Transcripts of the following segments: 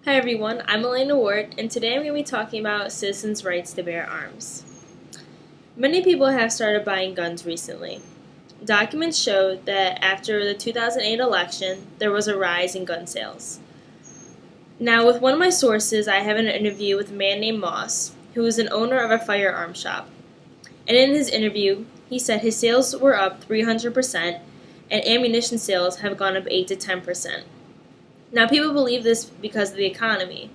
Hi everyone, I'm Elena Ward, and today I'm going to be talking about citizens' rights to bear arms. Many people have started buying guns recently. Documents show that after the 2008 election, there was a rise in gun sales. Now, with one of my sources, I have an interview with a man named Moss, who is an owner of a firearm shop. And in his interview, he said his sales were up 300%, and ammunition sales have gone up 8 to 10%. Now, people believe this because of the economy,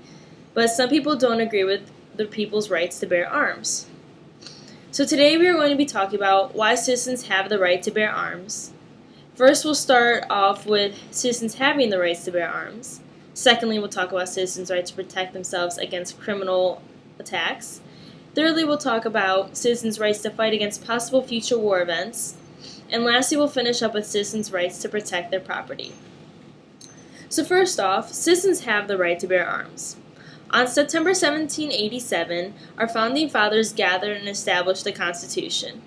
but some people don't agree with the people's rights to bear arms. So today we are going to be talking about why citizens have the right to bear arms. First, we'll start off with citizens having the rights to bear arms. Secondly, we'll talk about citizens' right to protect themselves against criminal attacks. Thirdly, we'll talk about citizens' rights to fight against possible future war events. And lastly, we'll finish up with citizens' rights to protect their property. So first off, citizens have the right to bear arms. On September 1787, our founding fathers gathered and established the Constitution.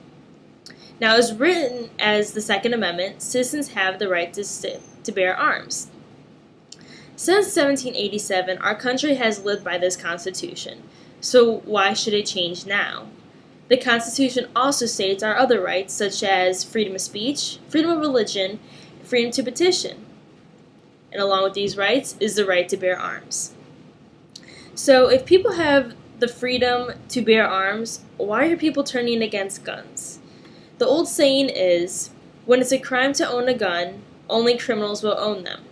Now, as written as the Second Amendment, citizens have the right to bear arms. Since 1787, our country has lived by this Constitution, so why should it change now? The Constitution also states our other rights, such as freedom of speech, freedom of religion, and freedom to petition. And along with these rights is the right to bear arms. So if people have the freedom to bear arms, why are people turning against guns? The old saying is, when it's a crime to own a gun, only criminals will own them.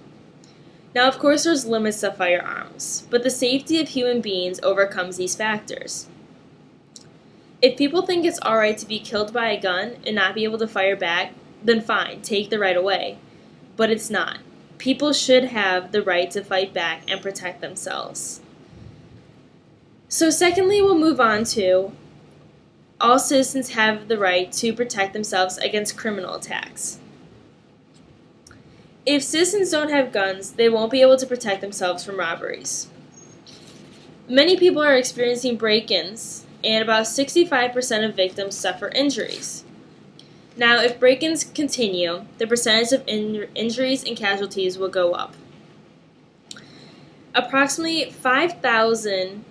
Now, of course, there's limits to firearms, but the safety of human beings overcomes these factors. If people think it's alright to be killed by a gun and not be able to fire back, then fine, take the right away. But it's not. People should have the right to fight back and protect themselves. So secondly, we'll move on to all citizens have the right to protect themselves against criminal attacks. If citizens don't have guns, they won't be able to protect themselves from robberies. Many people are experiencing break-ins, and about 65% of victims suffer injuries. Now, if break-ins continue, the percentage of injuries and casualties will go up. Approximately 25,000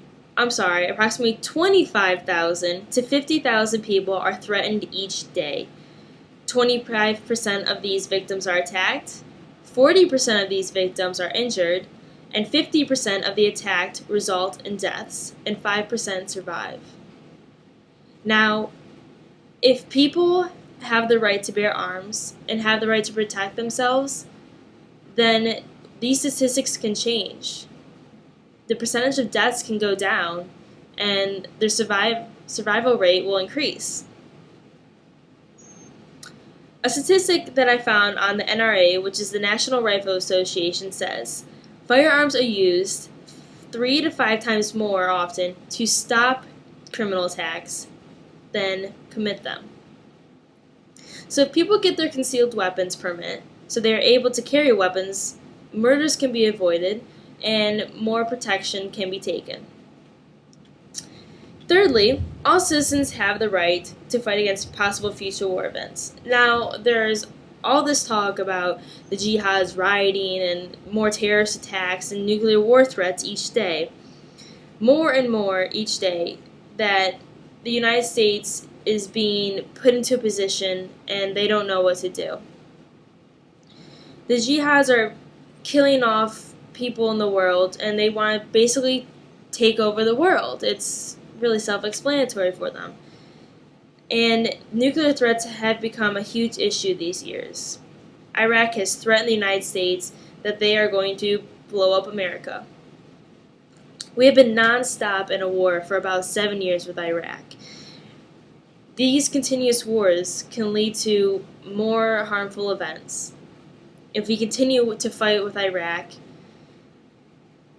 to 50,000 people are threatened each day. 25% of these victims are attacked, 40% of these victims are injured, and 50% of the attacked result in deaths, and 5% survive. Now, if people have the right to bear arms and have the right to protect themselves, then these statistics can change. The percentage of deaths can go down, and their survival rate will increase. A statistic that I found on the NRA, which is the National Rifle Association, says firearms are used 3 to 5 times more often to stop criminal attacks than commit them. So if people get their concealed weapons permit, so they are able to carry weapons, murders can be avoided, and more protection can be taken. Thirdly, all citizens have the right to fight against possible future war events. Now, there's all this talk about the jihads rioting and more terrorist attacks and nuclear war threats each day. More and more each day that the United States is being put into a position and they don't know what to do. The jihads are killing off people in the world and they want to basically take over the world. It's really self-explanatory for them. And nuclear threats have become a huge issue these years. Iraq has threatened the United States that they are going to blow up America. We have been non-stop in a war for about 7 years with Iraq. These continuous wars can lead to more harmful events. If we continue to fight with Iraq,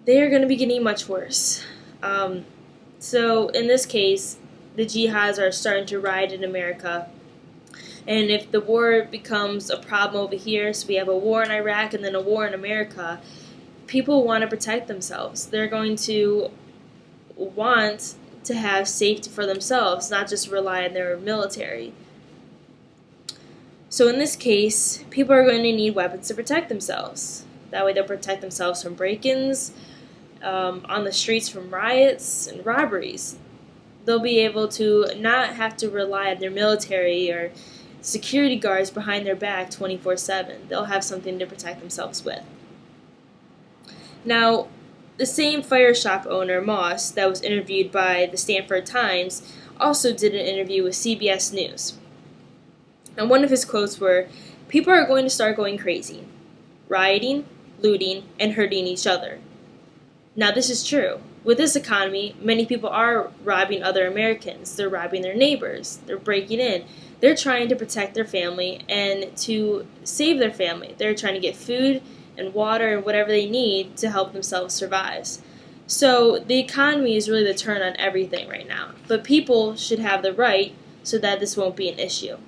they are going to be getting much worse. So in this case, the jihads are starting to riot in America. And if the war becomes a problem over here, so we have a war in Iraq and then a war in America, people want to protect themselves. They're going to want to have safety for themselves, not just rely on their military. So in this case, people are going to need weapons to protect themselves. That way they'll protect themselves from break-ins, on the streets from riots and robberies. They'll be able to not have to rely on their military or security guards behind their back 24/7. They'll have something to protect themselves with. Now, the same fire shop owner, Moss, that was interviewed by the Stanford Times, also did an interview with CBS News. And one of his quotes were, "People are going to start going crazy, rioting, looting, and hurting each other." Now, this is true. With this economy, many people are robbing other Americans. They're robbing their neighbors. They're breaking in. They're trying to protect their family and to save their family. They're trying to get food and water and whatever they need to help themselves survive. So the economy is really the turn on everything right now. But people should have the right so that this won't be an issue.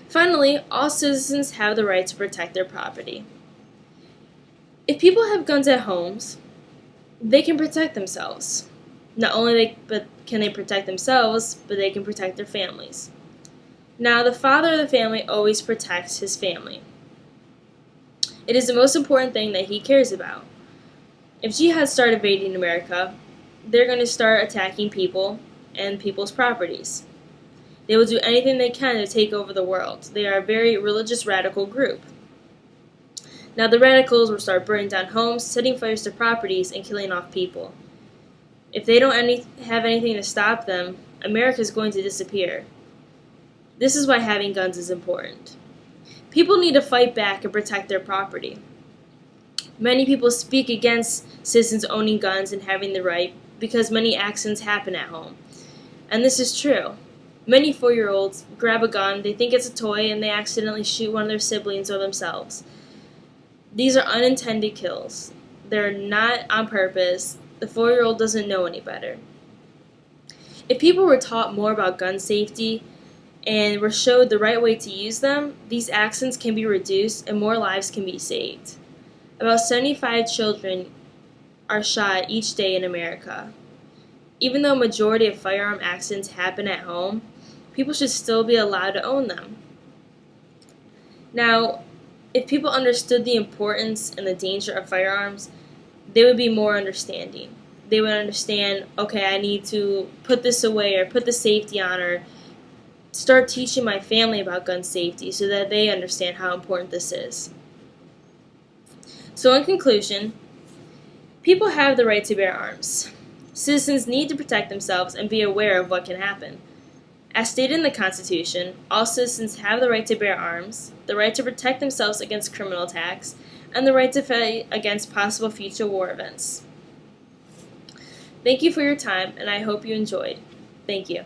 Finally, all citizens have the right to protect their property. If people have guns at homes, they can protect themselves. Not only can they protect themselves, but they can protect their families. Now, the father of the family always protects his family. It is the most important thing that he cares about. If jihad start invading America, they're going to start attacking people and people's properties. They will do anything they can to take over the world. They are a very religious radical group. Now the radicals will start burning down homes, setting fires to properties, and killing off people. If they don't have anything to stop them, America is going to disappear. This is why having guns is important. People need to fight back and protect their property. Many people speak against citizens owning guns and having the right because many accidents happen at home. And this is true. Many 4-year-olds grab a gun, they think it's a toy, and they accidentally shoot one of their siblings or themselves. These are unintended kills. They're not on purpose. The 4-year-old doesn't know any better. If people were taught more about gun safety and were showed the right way to use them, these accidents can be reduced and more lives can be saved. About 75 children are shot each day in America. Even though a majority of firearm accidents happen at home, people should still be allowed to own them. Now, if people understood the importance and the danger of firearms, they would be more understanding. They would understand, okay, I need to put this away or put the safety on or start teaching my family about gun safety so that they understand how important this is. So in conclusion, people have the right to bear arms. Citizens need to protect themselves and be aware of what can happen. As stated in the Constitution, all citizens have the right to bear arms, the right to protect themselves against criminal attacks, and the right to fight against possible future war events. Thank you for your time, and I hope you enjoyed. Thank you.